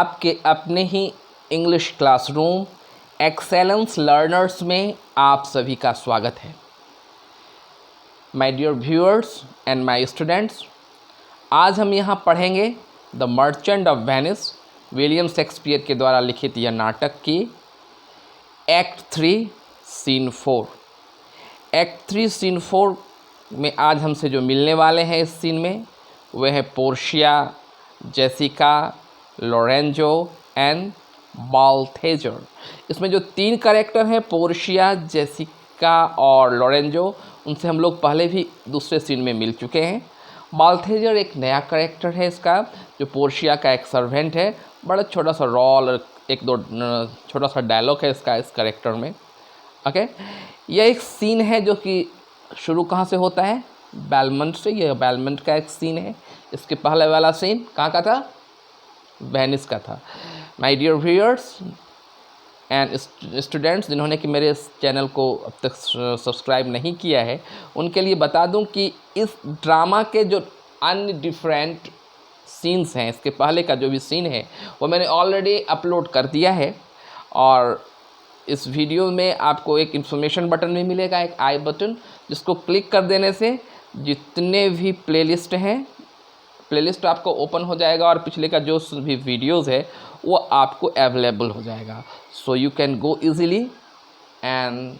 आपके अपने ही इंग्लिश क्लासरूम एक्सेलेंस लर्नर्स में आप सभी का स्वागत है। My dear viewers and my students, आज हम यहाँ पढ़ेंगे the merchant of Venice, William Shakespeare के द्वारा लिखित यह नाटक की एक्ट 3 सीन 4। एक्ट 3 सीन 4 में आज हमसे जो मिलने वाले हैं इस सीन में वह है पोर्शिया, जेसिका, लोरेंजो एंड बाल्थेजर। इसमें जो तीन कैरेक्टर हैं पोर्शिया, जेसिका और लोरेंजो, उनसे हम लोग पहले भी दूसरे सीन में मिल चुके हैं। बाल्थेजर एक नया कैरेक्टर है इसका, जो पोर्शिया का एक सर्वेंट है। बड़ा छोटा सा रोल, एक दो छोटा सा डायलॉग है इसका इस कैरेक्टर में। ओके, यह एक सीन है जो कि शुरू कहाँ से होता है? बेलमंट से। यह बेलमंट का एक सीन है। इसके पहले वाला सीन कहाँ का था? वेनिस का था। My dear viewers and students, जिन्होंने कि मेरे इस चैनल को अब तक सब्सक्राइब नहीं किया है, उनके लिए बता दूं कि इस ड्रामा के जो अन्य डिफरेंट सीन्स हैं, इसके पहले का जो भी सीन है वो मैंने ऑलरेडी अपलोड कर दिया है। और इस वीडियो में आपको एक इन्फॉर्मेशन बटन भी मिलेगा, एक आई बटन, जिसको क्लिक कर देने से जितने भी प्लेलिस्ट हैं, प्लेलिस्ट आपको ओपन हो जाएगा और पिछले का जो भी वीडियोस है वो आपको अवेलेबल हो जाएगा। So you can go easily and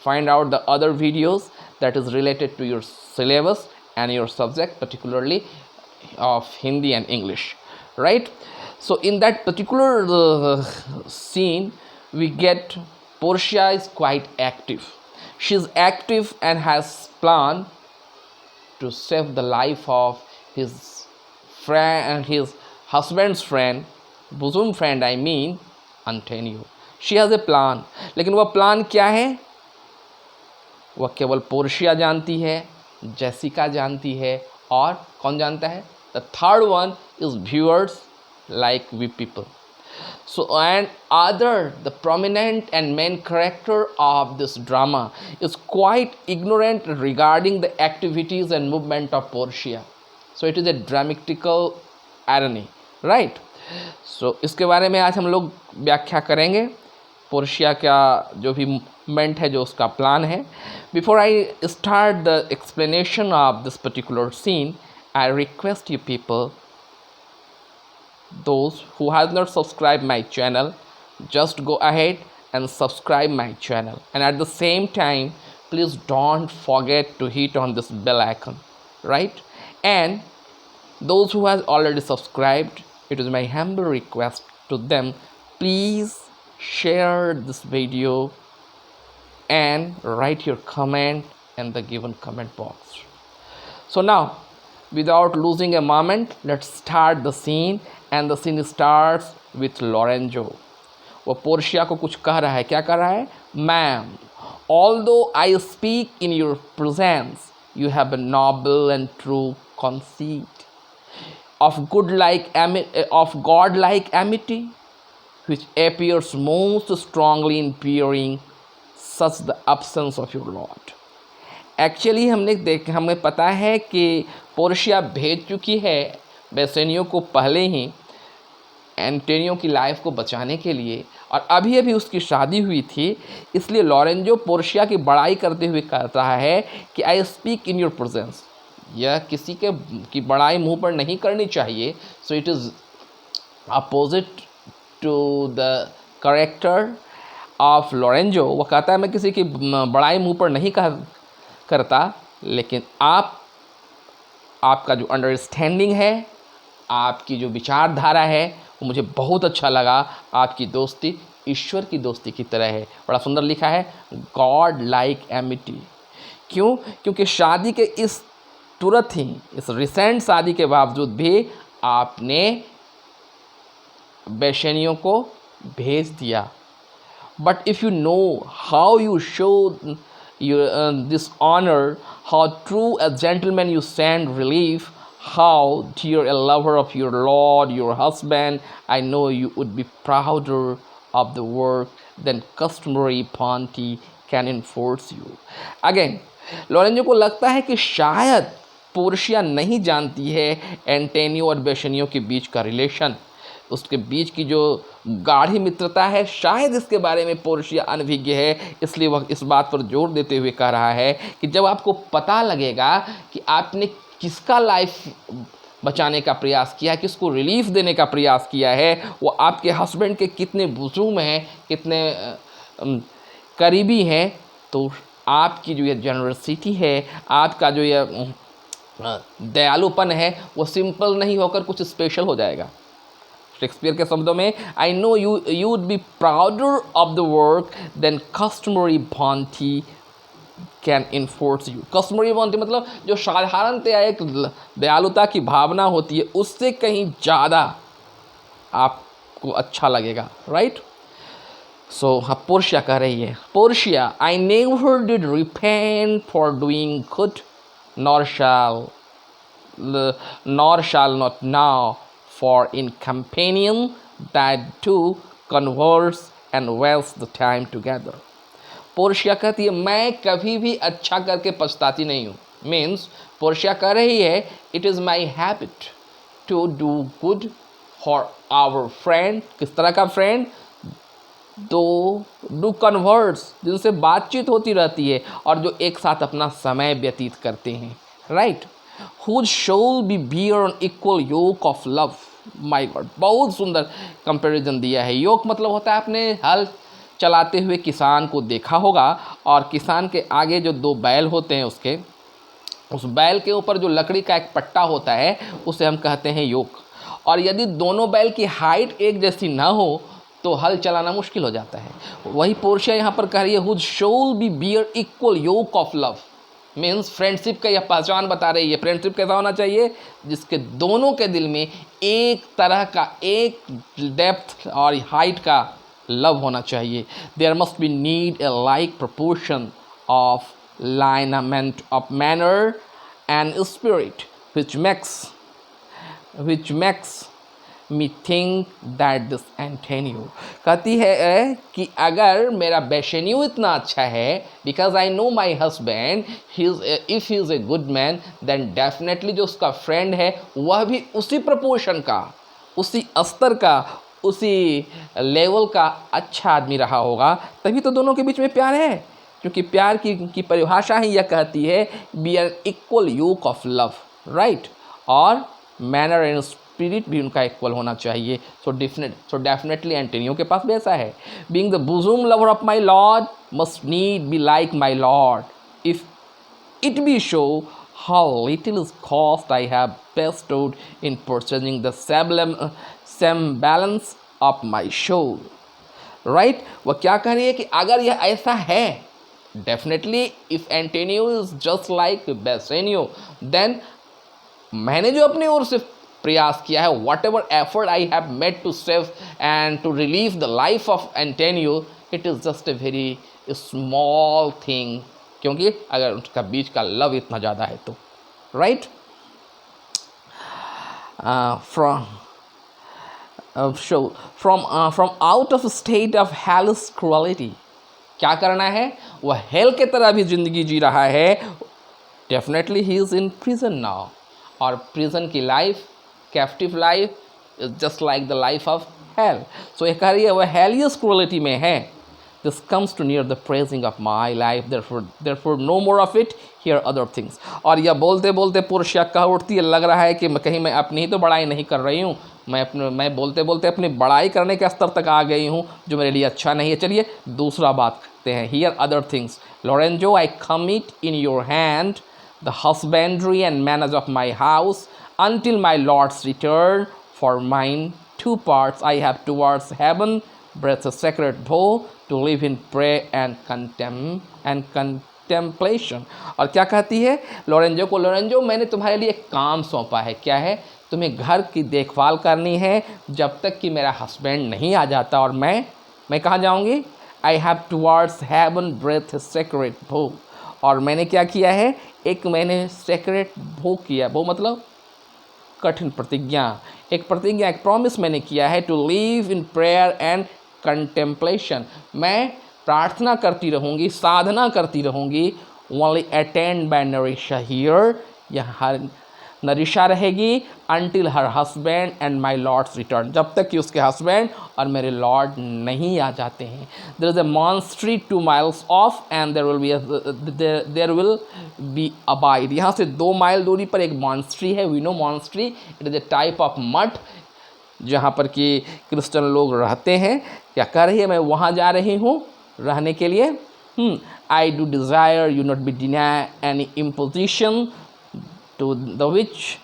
find out the other videos that is related to your syllabus and your subject, particularly of Hindi and English, right? So in that particular scene we get Portia is quite active. She is active and has planned to save the life of his friend and his husband's friend, bosom friend I mean, Antonio. She has a plan. लेकिन वह plan क्या है वह केवल Portia जानती है, Jessica जानती है, और कौन जानता है? The third one is viewers like we people. So and other, the prominent and main character of this drama is quite ignorant regarding the activities and movement of Portia. So it is a dramatical irony, right? So इसके बारे में आज हम लोग व्याख्या करेंगे। Portia का जो भी मूवमेंट है, जो उसका प्लान है। Before I start the explanation of this particular scene, I request you people, those who has not subscribed my channel, just go ahead and subscribe my channel, and at the same time please don't forget to hit on this bell icon, right? And those who has already subscribed, it is my humble request to them, please share this video and write your comment in the given comment box. So now, without losing a moment, let's start the scene, and the scene starts with Lorenzo. वो Portia को कुछ कह रहा है। क्या कह रहा है? Ma'am, although I speak in your presence, you have a noble and true conceit of godlike amity, which appears most strongly in bearing such the absence of your lord. Actually हमें पता है कि पोर्शिया भेज चुकी है Bassanio को पहले ही Antonio की लाइफ को बचाने के लिए, और अभी अभी उसकी शादी हुई थी। इसलिए लोरेंजो पोर्शिया की बड़ाई करते हुए कह रहा है कि I speak in your presence. यह किसी की बड़ाई मुंह पर नहीं करनी चाहिए। So it is opposite to the character of Lorenzo. वह कहता है मैं किसी की बड़ाई मुंह पर नहीं करता, लेकिन आपका जो अंडरस्टैंडिंग है, आपकी जो विचारधारा है, वो मुझे बहुत अच्छा लगा। आपकी दोस्ती ईश्वर की दोस्ती की तरह है। बड़ा सुंदर लिखा है, गॉड लाइक एमिटी। क्यों? क्योंकि शादी के इस तुरंत ही, इस रिसेंट शादी के बावजूद भी आपने बेशनियों को भेज दिया। But if you know how you show this honor, how true a gentleman you send relief, how dear a lover of your lord, your husband, I know you would be prouder of the work than customary bounty can enforce you. Again, Lorenzo को लगता है कि शायद Portia नहीं जानती है Antonio और बेशनियो के बीच का रिलेशन। उसके बीच की जो गाढ़ी मित्रता है, शायद इसके बारे में पोर्शिया अनभिज्ञ है, इसलिए वह इस बात पर जोर देते हुए कह रहा है कि जब आपको पता लगेगा कि आपने किसका लाइफ बचाने का प्रयास किया, किसको रिलीफ देने का प्रयास किया है, वो आपके हस्बैंड के कितने बुजुर्ग हैं, कितने करीबी हैं, तो आपकी जो ये जनरसिटी है, आपका जो ये दयालुपन है, वो सिंपल नहीं होकर कुछ स्पेशल हो जाएगा। शेक्सपियर के शब्दों में, I know you would be prouder of the work than customary bounty can enforce you. Customary bounty मतलब जो साधारणतया एक दयालुता की भावना होती है, उससे कहीं ज़्यादा आपको अच्छा लगेगा, राइट। सो अब पोर्शिया कह रही है, Portia I never did repent for doing good nor shall not now, for in companion that two converse and waste the time together। Portia कहती है मैं कभी भी अच्छा करके पछताती नहीं हूँ। मीन्स पोर्शिया कह रही है it is my habit to do good for our friend. किस तरह का फ्रेंड? डू कन्वर्स, जिनसे बातचीत होती रहती है और जो एक साथ अपना समय व्यतीत करते हैं, right. Whose soul be bear on equal yoke of love. My god, बहुत सुंदर कंपैरिजन दिया है। योक मतलब होता है, आपने हल चलाते हुए किसान को देखा होगा और किसान के आगे जो दो बैल होते हैं, उस बैल के ऊपर जो लकड़ी का एक पट्टा होता है उसे हम कहते हैं योक। और यदि दोनों बैल की हाइट एक जैसी ना हो तो हल चलाना मुश्किल हो जाता है। वही पोर्शिया यहाँ पर कह रही है whose soul be bear equal yoke of love. Means friendship का यह पहचान बता रही है। फ्रेंडशिप कैसा होना चाहिए? जिसके दोनों के दिल में एक तरह का, एक डेप्थ और हाइट का लव होना चाहिए। There must be need a like proportion of lineament of manner and spirit which makes me think that this Antonio। कहती है कि अगर मेरा बेशेन्यू इतना अच्छा है, because I know my husband, if he is a good man, then definitely जो उसका फ्रेंड है वह भी उसी प्रपोर्शन का, उसी स्तर का, उसी लेवल का अच्छा आदमी रहा होगा, तभी तो दोनों के बीच में प्यार है। क्योंकि प्यार की परिभाषा ही यह कहती है be an equal yoke of love, right. और मैनर एंड स्पिरिट भी उनका इक्वल होना चाहिए। सो डेफिनेटली एंटोनियो के पास भी ऐसा है। Being the bosom lover of my lord must need be like my lord if it be show how little is cost I have bestowed in purchasing the semblance of my soul, right. वह क्या कह रही है कि अगर यह ऐसा है, definitely if Antonio is just like Bassanio, then मैंने जो अपनी ओर से प्रयास किया है, whatever effort I have made to save and to relieve the life of Antonio, it is just a very small thing. क्योंकि अगर उसका बीच का लव इतना ज़्यादा है तो, right. From out of state of hell's cruelty. क्या करना है? वह हेल के तरह भी जिंदगी जी रहा है। Definitely he is in prison now. और प्रिजन की life, captive life is just like the life of hell. सो ये कह रही है वह हेलियस क्रुअलिटी में है। This comes to near the praising of my life, therefore no more of it, here other things. और यह बोलते बोलते पोर्शिया कह उठती है, लग रहा है कि कहीं मैं अपनी ही तो बड़ाई नहीं कर रही हूँ, मैं बोलते बोलते अपनी बड़ाई करने के स्तर तक आ गई हूँ, जो मेरे लिए अच्छा नहीं है। चलिए दूसरा बात करते हैं। Here other things, Lorenzo I commit in your hand the husbandry and manage of my house until my Lord's return. For mine 2 parts I have towards heaven breathed a sacred vow to live in prayer and contemplation। और क्या कहती है Lorenzo को, Lorenzo मैंने तुम्हारे लिए एक काम सौंपा है। क्या है? तुम्हें घर की देखभाल करनी है जब तक कि मेरा हस्बैंड नहीं आ जाता। और मैं कहाँ जाऊँगी? I have towards heaven breathed a sacred vow। और मैंने क्या किया है? मैंने सेक्रेट भोग किया। वो मतलब कठिन प्रतिज्ञा, एक प्रॉमिस मैंने किया है। To live in prayer and contemplation. मैं प्रार्थना करती रहूँगी, साधना करती रहूँगी। Only attend by Nerissa here. यहाँ नरिशा रहेगी until her husband and my lords return, जब तक कि उसके हस्बैंड और मेरे लॉर्ड नहीं आ जाते हैं. There is a monastery 2 miles off and there will be abide. यहाँ से 2 माइल दूरी पर एक मॉन्स्ट्री है. We know monastery, it is a type of mud जहाँ पर कि क्रिश्चियन लोग रहते हैं. क्या कर रही है, मैं वहाँ जा रही हूँ रहने के लिए. I do desire you not be denied any imposition to the which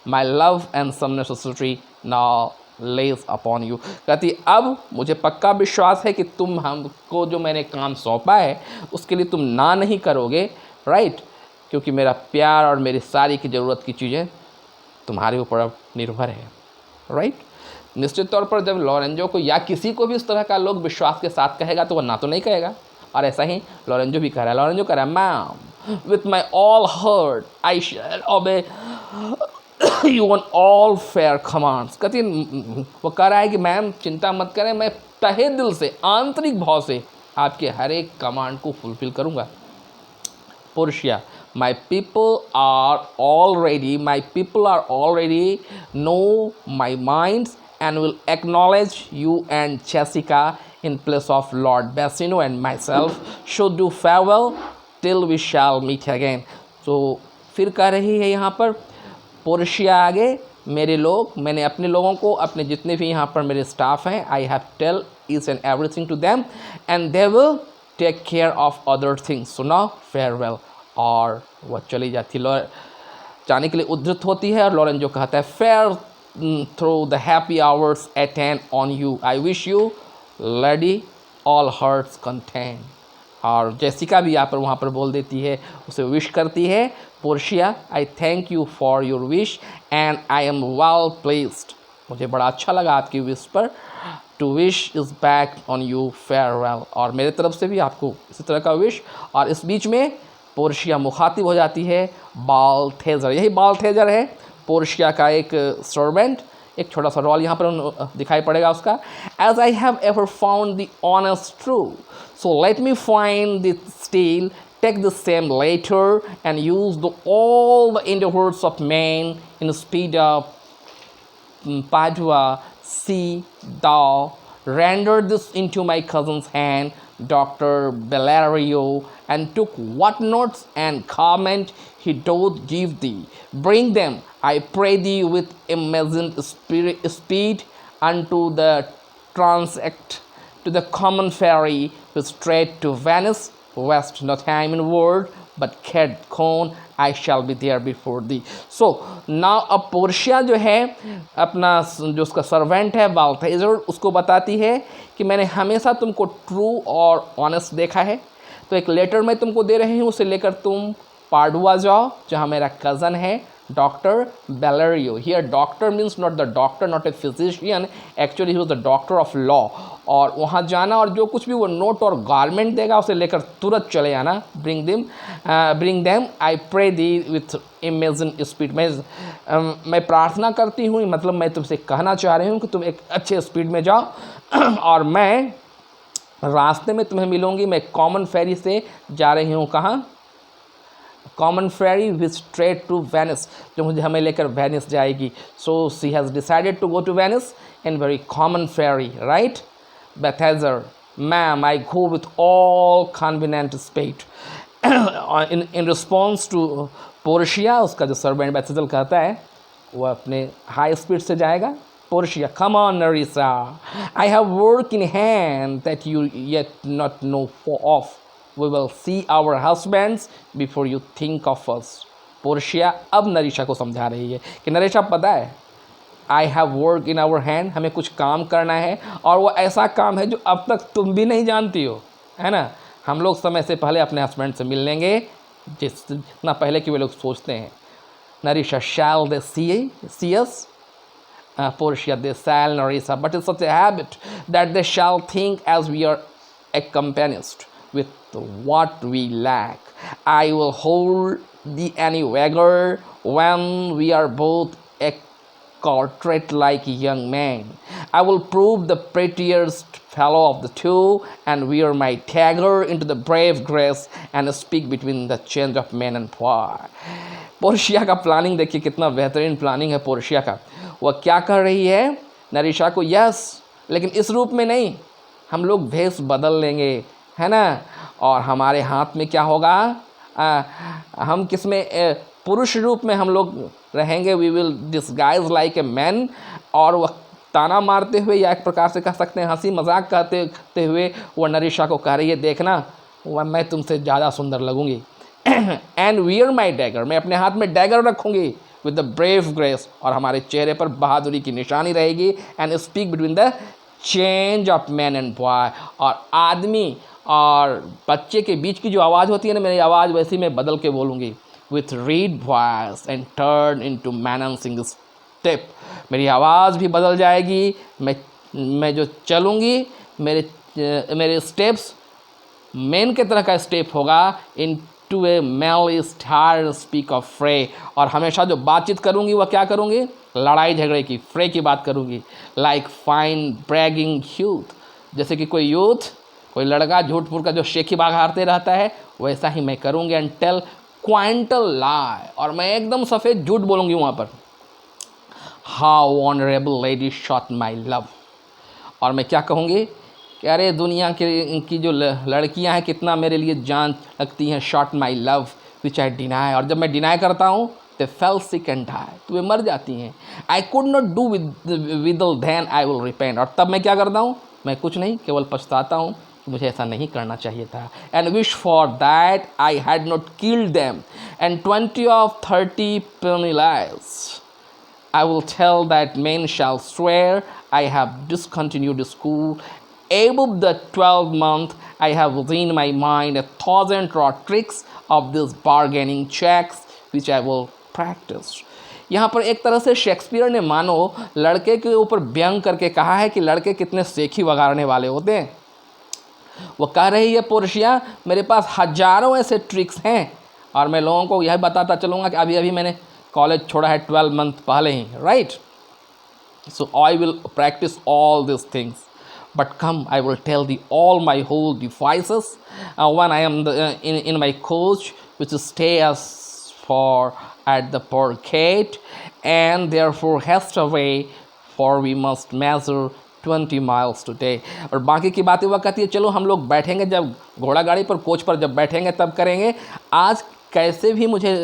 my love and some necessity now lays upon you. कहती अब मुझे पक्का विश्वास है कि तुम हमको जो मैंने काम सौंपा है उसके लिए तुम ना नहीं करोगे, राइट, क्योंकि मेरा प्यार और मेरी सारी की ज़रूरत की चीज़ें तुम्हारे ऊपर अब निर्भर है, राइट. निश्चित तौर पर जब लॉरेंजो को या किसी को भी इस तरह का लोग विश्वास के साथ कहेगा तो वह ना तो नहीं कहेगा. और ऐसा ही लॉरेंजो भी कह रहा है. लॉरेंजो कह रहा है, ma'am with my all heart I shall obey you on all fair commands. कहती वो कह रहा है कि मैम चिंता मत करें, मैं तहे दिल से आंतरिक भाव से आपके हर एक कमांड को फुलफिल करूँगा. Portia, my people are already know my minds and will acknowledge you and Jessica in place of Lord Bassino and myself should do farewell till we shall meet again. So फिर कह रही है यहाँ पर Portia आगे, मेरे लोग, मैंने अपने लोगों को, अपने जितने भी यहाँ पर मेरे स्टाफ हैं, I have tell each and everything to them and they will take care of other things. So now farewell. और वह चली जाती, जाने के लिए उद्धृत होती है. और लॉरेंजो कहता है, fair through the happy hours attend on you, I wish you lady all hearts content. और जेसिका भी यहाँ पर वहाँ पर बोल देती है, उसे विश करती है. Portia, I thank you for your wish and I am well placed. मुझे बड़ा अच्छा लगा आपकी विश पर. To wish is back on you farewell. और मेरे तरफ से भी आपको इसी तरह का विश. और इस बीच में पोर्शिया मुखातिब हो जाती है बाल्थेजर. यही बाल्थेजर है पोर्शिया का एक सर्वेंट. एक छोटा सा रोल यहाँ पर दिखाई पड़ेगा उसका. As I have ever found the honest true so let me find the steel, take the same letter and use the all the endeavors of men in speed of Padua. See thou render this into my cousin's hand, Dr. Bellario, and took what notes and comment he doth give thee. Bring them, I pray thee, with imagined speed unto the transact to the common ferry, which straight to Venice, west not time in word, but Cad Cone, I shall be there before thee. So now अब Portia जो है अपना जो उसका servant है बाल्थेजर, उसको बताती है कि मैंने हमेशा तुमको ट्रू और ऑनेस्ट देखा है, तो एक लेटर मैं तुमको दे रही हूँ, उसे लेकर तुम पाडुआ जाओ जहाँ मेरा कज़न है doctor Bellario. Here doctor means not the doctor, not a physician, actually he was the doctor of law. और वहाँ जाना और जो कुछ भी वो नोट और गारमेंट देगा उसे लेकर तुरंत चले आना. Bring them I pray thee with imagine speed. मैं प्रार्थना करती हूँ, मतलब मैं तुमसे कहना चाह रही हूँ कि तुम एक अच्छे स्पीड में जाओ और मैं रास्ते में तुम्हें मिलूँगी. मैं कॉमन फेरी से जा रही हूँ. कहाँ? Common ferry which straight to Venice, जो मुझे हमें लेकर वेनिस जाएगी. So she has decided to go to Venice in very common ferry, right. Balthazar, ma'am, I go with all convenient speed. in response to Portia, उसका जो servant Balthazar कहता है वो अपने हाई स्पीड से जाएगा. Portia, come on, Nerissa, I have work in hand that you yet not know of. We will see our husbands before you think of us. Portia अब नरीशा को समझा रही है कि नरीशा पता है, I have work in our hand, हमें कुछ काम करना है और वो ऐसा काम है जो अब तक तुम भी नहीं जानती हो, है ना. हम लोग समय से पहले अपने हस्बैंड से मिल लेंगे जितना पहले कि वे लोग सोचते हैं. नरीशा, शैल दे सी अस? Portia, they shall, Nerissa, but it's such a habit that they shall think as we are accompanied with what we lack. I will hold thee any wagger when we are both a portrait like young man. I will prove the prettiest fellow of the two and wear my dagger into the brave grace and speak between the change of man and poor. Portia का planning देखिए, कितना बेहतरीन planning है Portia का। वह क्या कर रही है नरीशा को, यस लेकिन इस रूप में नहीं, हम लोग भेष बदल लेंगे, है ना, और हमारे हाथ में क्या होगा, हम किस में, पुरुष रूप में हम लोग रहेंगे, we will disguise like a man. और वह ताना मारते हुए, या एक प्रकार से कह सकते हैं हंसी मजाक करते हुए वह नरीशा को कह रही है, देखना मैं तुमसे ज़्यादा सुंदर लगूंगी। एंड वियर माई डैगर, मैं अपने हाथ में डैगर रखूंगी विद द ब्रेव ग्रेस, और हमारे चेहरे पर बहादुरी की निशानी रहेगी। And speak between the change of man and boy, और आदमी और बच्चे के बीच की जो आवाज़ होती है ना, मेरी आवाज़ वैसी मैं बदल के बोलूँगी, with reed voice and turn into mincing step, मेरी आवाज़ भी बदल जाएगी, मैं जो चलूँगी, मेरे स्टेप्स मेन के तरह का स्टेप होगा, into a male star speak of fray, और हमेशा जो बातचीत करूँगी वह क्या करूँगी, लड़ाई झगड़े की, फ्रे की बात करूँगी। लाइक फाइन ब्रैगिंग यूथ, जैसे कि कोई यूथ, कोई लड़का झूठ-फूट का जो शेखी बघाड़ते रहता है, वैसा ही मैं करूँगी। एंड टेल क्वांटल लाई, और मैं एकदम सफ़ेद झूठ बोलूँगी वहाँ पर। How honourable lady shot my love, और मैं क्या कहूँगी कि अरे दुनिया की जो लड़कियां हैं कितना मेरे लिए जान लगती हैं, shot my love which I deny, और जब मैं डिनाई करता हूँ तो फेल सिक एंड डाई, तो वे मर जाती हैं। I could not do withal then I will repent, और तब मैं क्या करता हूँ, मैं कुछ नहीं, केवल पछताता हूँ कि मुझे ऐसा नहीं करना चाहिए था। And wish for that I had not killed them, and 20 or 30 penny lies I will tell that men shall swear I have discontinued school. Above the 12th month, I have within my mind 1,000 raw tricks of these bargaining checks which I will practice. यहाँ पर एक तरह से Shakespeare ने मानो लड़के के ऊपर व्यंग करके कहा है कि लड़के कितने सेखी वगाड़ने वाले होते हैं। वो कह रही है पोर्शिया, मेरे पास हजारों ऐसे ट्रिक्स हैं, और मैं लोगों को यह बताता चलूँगा कि अभी अभी मैंने कॉलेज छोड़ा है 12 मंथ पहले ही, right. So I will practise all this things, but come, I will tell thee all my whole devices when I am in my coach, which stays for at the porcate, and therefore haste away, for we must measure 20 miles today. और बाकी की बातें वह कहती है, चलो हम लोग बैठेंगे, जब घोड़ा गाड़ी पर कोच पर जब बैठेंगे तब करेंगे, आज कैसे भी मुझे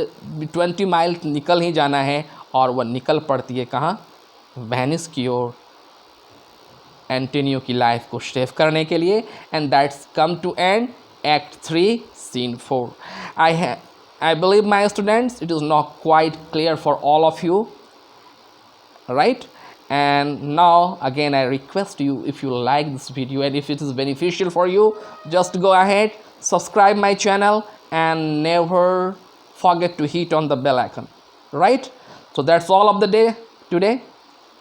20 माइल निकल ही जाना है। और वह निकल पड़ती है कहाँ, वेनिस की ओर, एंटोनियो की लाइफ को सेव करने के लिए। And that's come to end act 3 scene 4। I believe my students it is not quite clear for all of you, right? And now again I request you, if you like this video and if it is beneficial for you, just go ahead, subscribe my channel and never forget to hit on the bell icon, right? So that's all of the day today.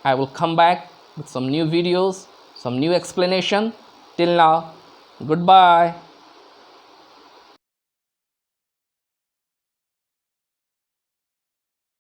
I will come back with some new videos, some new explanation. Till now, goodbye.